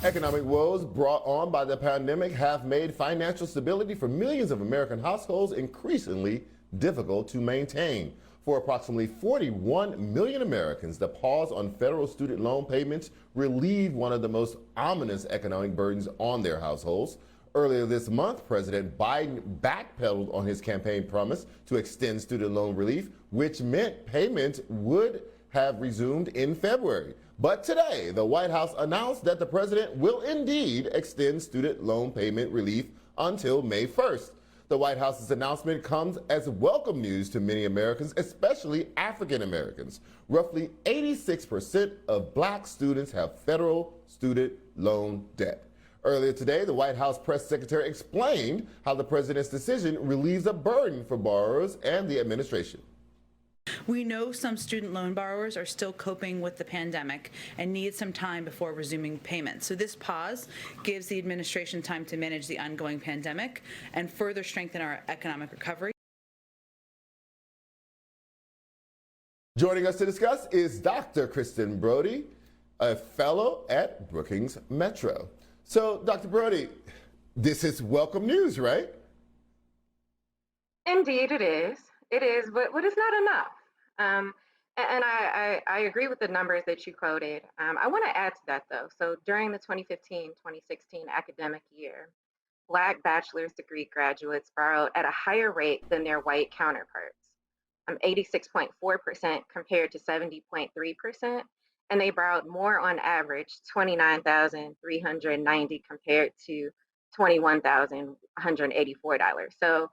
Economic woes brought on by the pandemic have made financial stability for millions of American households increasingly difficult to maintain. For approximately 41 million Americans, the pause on federal student loan payments relieved one of the most ominous economic burdens on their households. Earlier this month, President Biden backpedaled on his campaign promise to extend student loan relief, which meant payments would have resumed in February. But today, the White House announced that the president will indeed extend student loan payment relief until May 1st. The White House's announcement comes as welcome news to many Americans, especially African Americans. Roughly 86% of black students have federal student loan debt. Earlier today, the White House press secretary explained how the president's decision relieves a burden for borrowers and the administration. We know some student loan borrowers are still coping with the pandemic and need some time before resuming payments. So this pause gives the administration time to manage the ongoing pandemic and further strengthen our economic recovery. Joining us to discuss is Dr. Kristen Broady, a fellow at Brookings Metro. So, Dr. Broady, this is welcome news, right? Indeed, it is. It is, but it's not enough. And I agree with the numbers that you quoted. I want to add to that, though. So during the 2015-2016 academic year, Black bachelor's degree graduates borrowed at a higher rate than their white counterparts, 86.4% compared to 70.3%. And they borrowed more on average, 29,390 compared to $21,184. So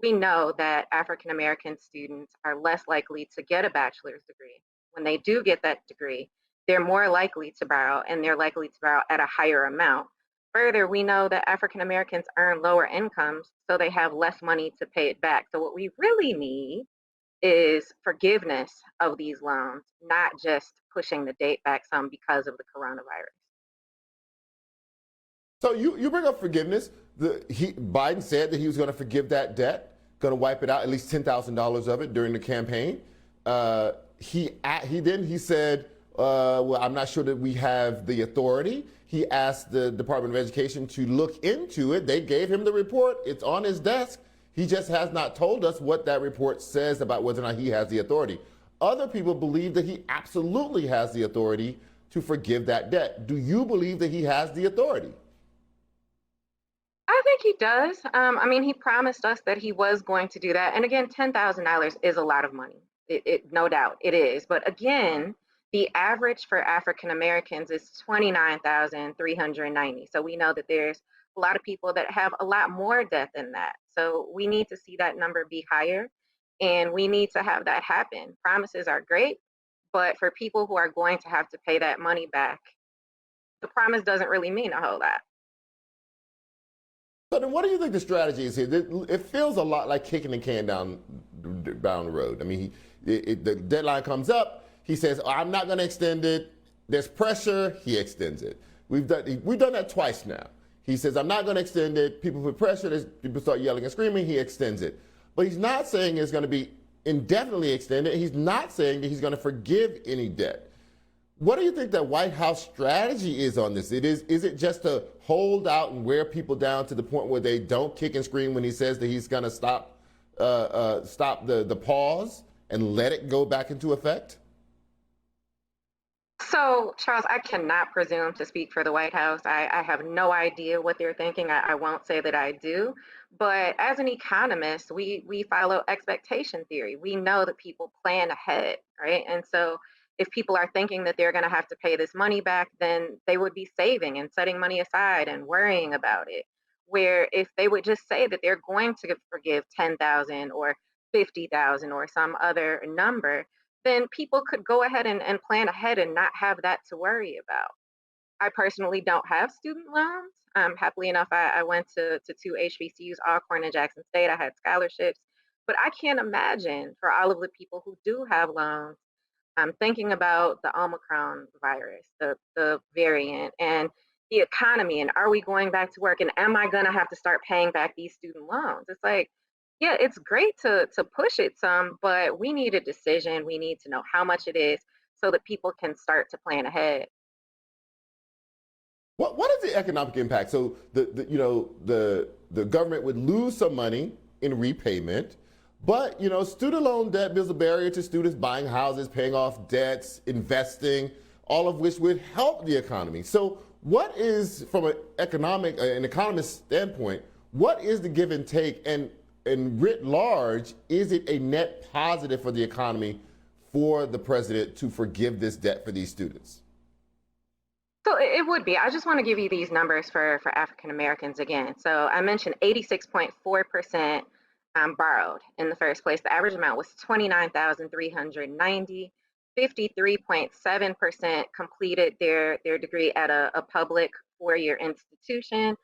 we know that African American students are less likely to get a bachelor's degree. When they do get that degree, they're more likely to borrow, and they're likely to borrow at a higher amount. Further, we know that African Americans earn lower incomes, so they have less money to pay it back. So what we really need is forgiveness of these loans, not just pushing the date back some because of the coronavirus. So you bring up forgiveness. Biden said that he was going to forgive that debt, going to wipe it out, at least $10,000 of it during the campaign. He said, well, I'm not sure that we have the authority. He asked the Department of Education to look into it. They gave him the report. It's on his desk. He just has not told us what that report says about whether or not he has the authority. Other people believe that he absolutely has the authority to forgive that debt. Do you believe that he has the authority? I think he does. I mean, he promised us that he was going to do that. And again, $10,000 is a lot of money. No doubt it is. But again, the average for African Americans is 29,390. So we know that there's a lot of people that have a lot more debt than that. So we need to see that number be higher, and we need to have that happen. Promises are great, but for people who are going to have to pay that money back, the promise doesn't really mean a whole lot. So then what do you think the strategy is here? It feels a lot like kicking the can down the road. I mean, the deadline comes up. He says, I'm not going to extend it. There's pressure. He extends it. We've done that twice now. He says, I'm not going to extend it. People put pressure. People start yelling and screaming. He extends it. But he's not saying it's going to be indefinitely extended. He's not saying that he's going to forgive any debt. What do you think the White House strategy is on this? Is it just to hold out and wear people down to the point where they don't kick and scream when he says that he's going to stop the pause and let it go back into effect? So, Charles, I cannot presume to speak for the White House. I have no idea what they're thinking. I won't say that I do. But as an economist, we follow expectation theory. We know that people plan ahead, right? And so if people are thinking that they're going to have to pay this money back, then they would be saving and setting money aside and worrying about it. Where if they would just say that they're going to forgive 10,000 or 50,000 or some other number, then people could go ahead and plan ahead and not have that to worry about. I personally don't have student loans. Happily enough, I went to two HBCUs, Alcorn and Jackson State. I had scholarships, but I can't imagine for all of the people who do have loans. I'm thinking about the Omicron virus, the variant, and the economy, and are we going back to work? And am I going to have to start paying back these student loans? It's like, yeah, it's great to push it some, but we need a decision. We need to know how much it is so that people can start to plan ahead. What is the economic impact? So the government would lose some money in repayment, but student loan debt builds a barrier to students buying houses, paying off debts, investing, all of which would help the economy. So what is, from an economist standpoint, what is the give and take, and writ large, is it a net positive for the economy for the president to forgive this debt for these students? So it would be. I just want to give you these numbers for African Americans again. So I mentioned 86.4% borrowed in the first place. The average amount was 29,390. 53.7% completed their degree at a public four-year institution.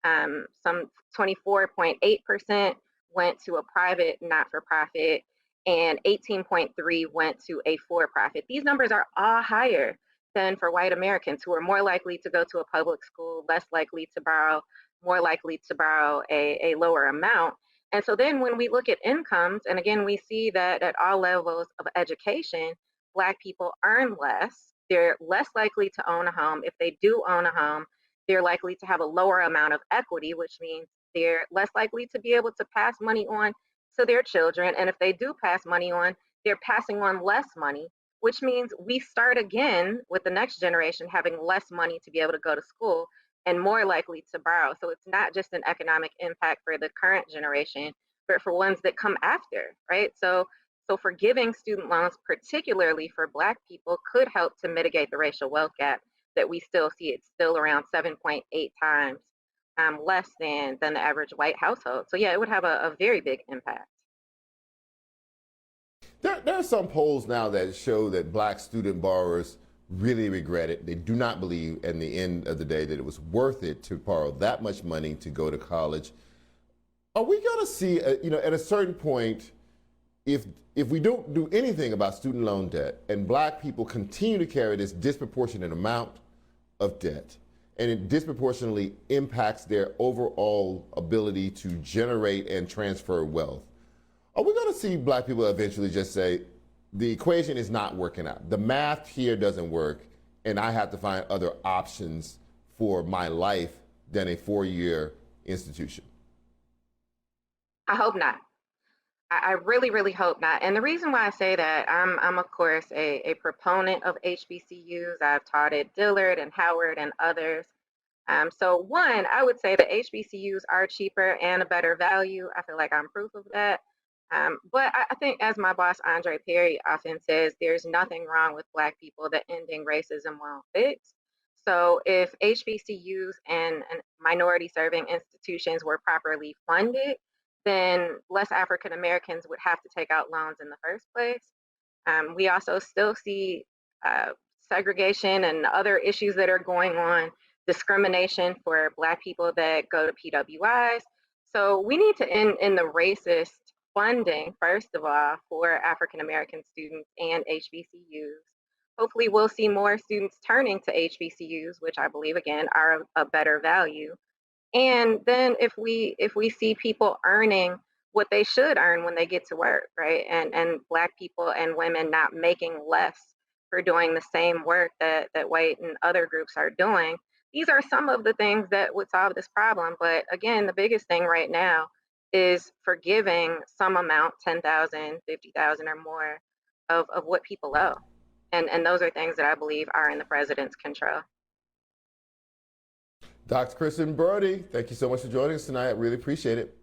Some 24.8% went to a private not-for-profit, and 18.3 went to a for-profit. These numbers are all higher than for white Americans, who are more likely to go to a public school, less likely to borrow, more likely to borrow a lower amount. And so then when we look at incomes, and again, we see that at all levels of education, Black people earn less. They're less likely to own a home. If they do own a home, they're likely to have a lower amount of equity, which means they're less likely to be able to pass money on to their children. And if they do pass money on, they're passing on less money, which means we start again with the next generation having less money to be able to go to school and more likely to borrow. So it's not just an economic impact for the current generation, but for ones that come after, right? So forgiving student loans, particularly for Black people, could help to mitigate the racial wealth gap that we still see. It's still around 7.8 times less than the average white household. So yeah, it would have a very big impact. There are some polls now that show that Black student borrowers really regret it. They do not believe, at the end of the day, that it was worth it to borrow that much money to go to college. Are we going to see, at a certain point, if we don't do anything about student loan debt, and Black people continue to carry this disproportionate amount of debt, and it disproportionately impacts their overall ability to generate and transfer wealth, are we going to see Black people eventually just say, the equation is not working out, the math here doesn't work, and I have to find other options for my life than a four-year institution? I hope not. I really, really hope not. And the reason why I say that, I'm of course a proponent of HBCUs. I've taught at Dillard and Howard and others. So one, I would say that HBCUs are cheaper and a better value. I feel like I'm proof of that. But I think, as my boss Andre Perry often says, there's nothing wrong with Black people that ending racism won't fix. So if HBCUs and minority serving institutions were properly funded, then less African Americans would have to take out loans in the first place. We also still see uh, segregation and other issues that are going on, discrimination for Black people that go to PWIs. So we need to end in the racist funding, first of all, for African American students and HBCUs. Hopefully, we'll see more students turning to HBCUs, which I believe, again, are a better value. And then if we see people earning what they should earn when they get to work, right? And Black people and women not making less for doing the same work that white and other groups are doing. These are some of the things that would solve this problem. But again, the biggest thing right now is forgiving some amount, 10,000, 50,000, or more of what people owe. And those are things that I believe are in the president's control. Dr. Kristen Broady, thank you so much for joining us tonight. I really appreciate it.